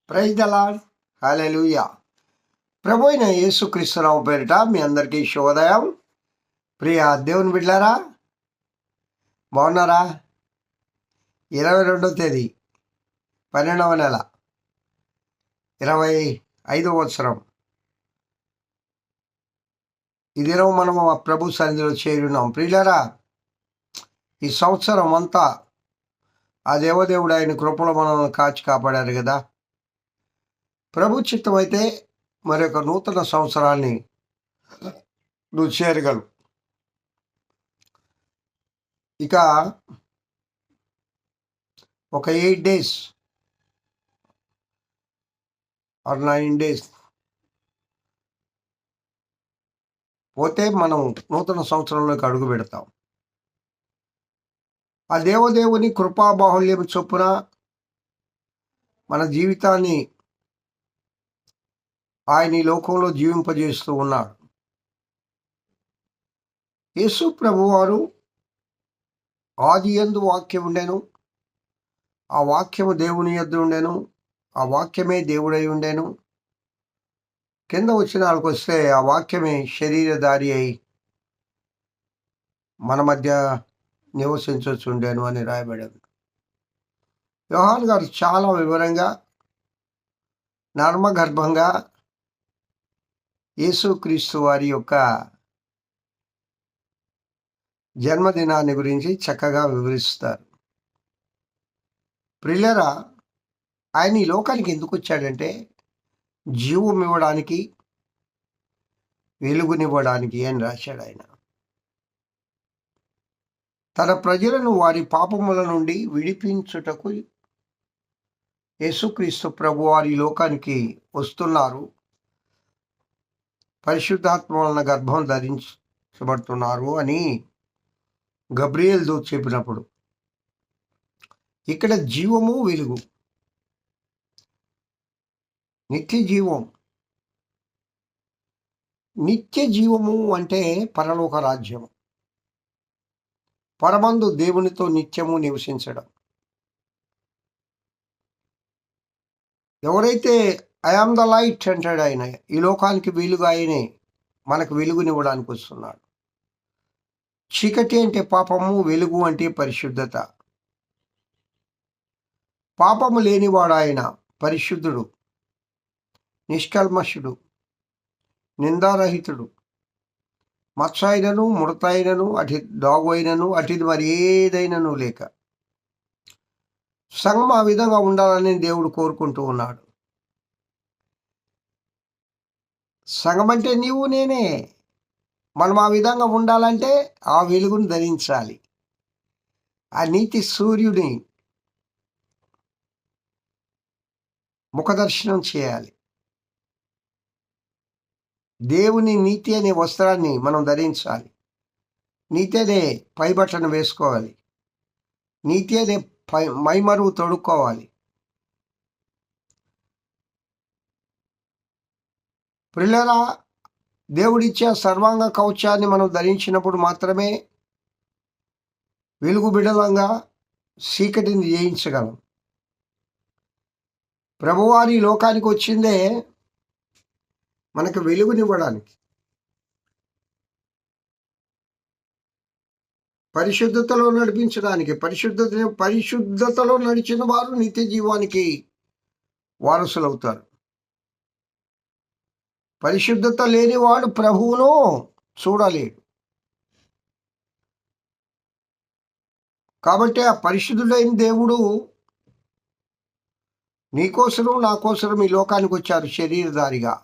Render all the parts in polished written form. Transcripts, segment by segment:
Praise the lord. Hallelujah. ప్రభు అయిన యేసుక్రీస్తునామం పేరిట మీ అందరికీ శుభోదయం. ప్రియ దేవుని బిడ్డలారా, బాగున్నారా? 22వ తేదీ 12వ నెల 25వ సంవత్సరం. ఈ దినం మనము ప్రభు సన్నిధిలో చేరున్నాం. ప్రియులారా, ఈ సంవత్సరం అంతా ఆ దేవదేవుడు ఆయన కృపలో మనల్ని కాచి కాపాడారు కదా. ప్రభు చిత్తం అయితే మరొక నూతన సంవత్సరాన్ని నువ్వు చేరగలవు. ఇక ఒక 8 days ఆర్ 9 days పోతే మనం నూతన సంవత్సరంలోకి అడుగు పెడతాం. ఆ దేవదేవుని కృపాబాహుల్యం చొప్పున మన జీవితాన్ని ఆయన ఈ లోకంలో జీవింపజేస్తూ ఉన్నాడు. యేసు ప్రభువారు ఆది యందు వాక్యం ఉండెను, ఆ వాక్యము దేవుని యొద్ద ఉండెను, ఆ వాక్యమే దేవుడై ఉండెను. కింద వచనాలకు వస్తే ఆ వాక్యమే శరీరధారి అయి మన మధ్య నివసించుండెను అని రాయబడింది. యోహాను గారు చాలా వివరంగా నర్మగర్భంగా యేసుక్రీస్తు వారి యొక్క జన్మదినాన్ని గురించి చక్కగా వివరిస్తారు. ప్రియులారా, ఆయన ఈ లోకానికి ఎందుకు వచ్చాడంటే జీవం ఇవ్వడానికి, వెలుగునివ్వడానికి అని రాశాడు. ఆయన తన ప్రజలను వారి పాపముల నుండి విడిపించుటకు యేసుక్రీస్తు ప్రభు వారి లోకానికి వస్తున్నారు. పరిశుద్ధాత్మ వలన గర్భం ధరించబడుతున్నారు అని గబ్రియేల్ దూత చెప్పినప్పుడు ఇక్కడ జీవము వెలుగు, నిత్య జీవం. నిత్య జీవము అంటే పరలోక రాజ్యము, పరమందు దేవునితో నిత్యము నివసించడం. ఎవరైతే ఐ ఆమ్ ద లైట్ అంటాడు ఆయన, ఈ లోకానికి వెలుగు ఆయనే, మనకు వెలుగునివ్వడానికి వస్తున్నాడు. చీకటి అంటే పాపము, వెలుగు అంటే పరిశుద్ధత. పాపము లేనివాడు ఆయన, పరిశుద్ధుడు, నిష్కల్మషుడు, నిందారహితుడు. మచ్చ అయినను, ముడత అయినను, అటి డాగు అయినను, అటిది మరి ఏదైనను లేక. సంఘం ఆ విధంగా ఉండాలని దేవుడు కోరుకుంటూ ఉన్నాడు. సంఘం అంటే నీవు నేనే. మనం ఆ విధంగా ఉండాలంటే ఆ వెలుగును ధరించాలి. ఆ నీతి సూర్యుని ముఖదర్శనం చేయాలి. దేవుని నీతి అనే వస్త్రాన్ని మనం ధరించాలి. నీతి అనే పైబట్టను వేసుకోవాలి. నీతి అనే మైమరువు తొడుక్కోవాలి. ప్రియులారా, దేవుడిచ్చే సర్వాంగ కవచాన్ని మనం ధరించినప్పుడు మాత్రమే వెలుగు బిడలంగా చీకటిని జయించగలం. ప్రభువారి లోకానికి వచ్చిందే మనకు వెలుగునివ్వడానికి, పరిశుద్ధతలో నడిపించడానికి. పరిశుద్ధతలో నడిచిన వారు నిత్య జీవానికి వారసులవుతారు. పరిశుద్ధత లేనివాడు ప్రభువును చూడలేడు. కాబట్టి ఆ పరిశుద్ధుడైన దేవుడు నీకోసరం నా కోసరం ఈ లోకానికి వచ్చారు శరీరధారిగా.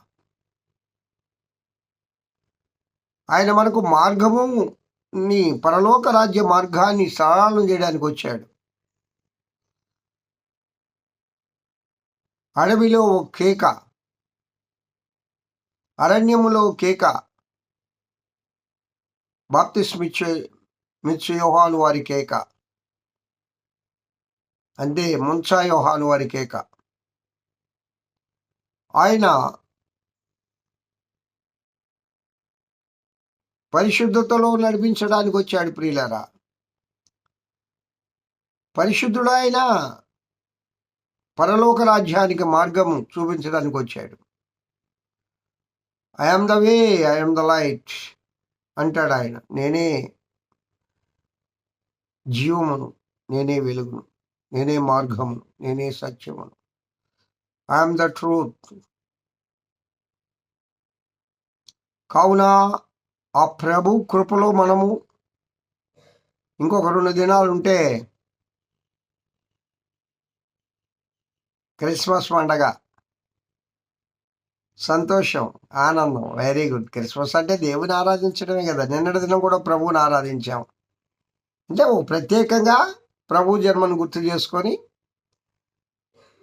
ఆయన మనకు మార్గముని, పరలోక రాజ్య మార్గాన్ని సరళం చేయడానికి వచ్చాడు. అడవిలో ఓ కేక, అరణ్యములో కేక, బాప్తిస్మిచ్చే యోహాను వారి కేక, అంటే ముంచా యోహాను వారి కేక. ఆయన పరిశుద్ధతలో నడిపించడానికి వచ్చాడు. ప్రియులారా, పరిశుద్ధుడు ఆయన. పరలోక రాజ్యానికి మార్గము చూపించడానికి వచ్చాడు. I'm the way, I'm the light అంటాడు ఆయన. నేనే జీవమును, నేనే వెలుగును, నేనే మార్గమును, నేనే సత్యమును. I'm the truth. కావున ఆ ప్రభు కృపలో మనము ఇంకొక 2 దినాలు ఉంటే క్రిస్మస్ పండగ. సంతోషం, ఆనందం. Very good. క్రిస్మస్ అంటే దేవుని ఆరాధించడమే కదా. నిన్నటి దినం కూడా ప్రభువుని ఆరాధించాం. అంటే ప్రత్యేకంగా ప్రభు జన్మను గుర్తు చేసుకొని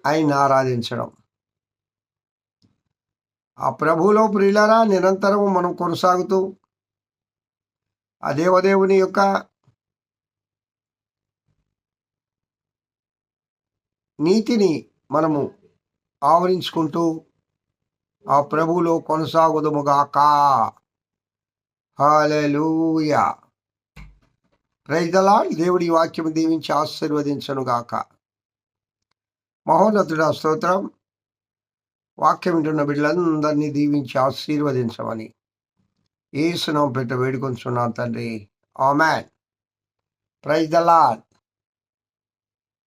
ఆయన్ని ఆరాధించడం. ఆ ప్రభువులో ప్రియులారా నిరంతరం మనం కొనసాగుతూ ఆ దేవదేవుని యొక్క నీతిని మనము ఆవరించుకుంటూ ఆ ప్రభువులో కొనసాగుదుముగాక. హల్లెలూయా. Praise the lord. దేవుడి వాక్యం దీవించి ఆశీర్వదించనుగాక. మహోన్నతుడా స్తోత్రం. వాక్యం వింటున్న బిడ్డలందరినీ దీవించి ఆశీర్వదించమని యేసు నామమున వేడుకొంచున్నాను తండ్రి. ఆమేన్. Praise the lord.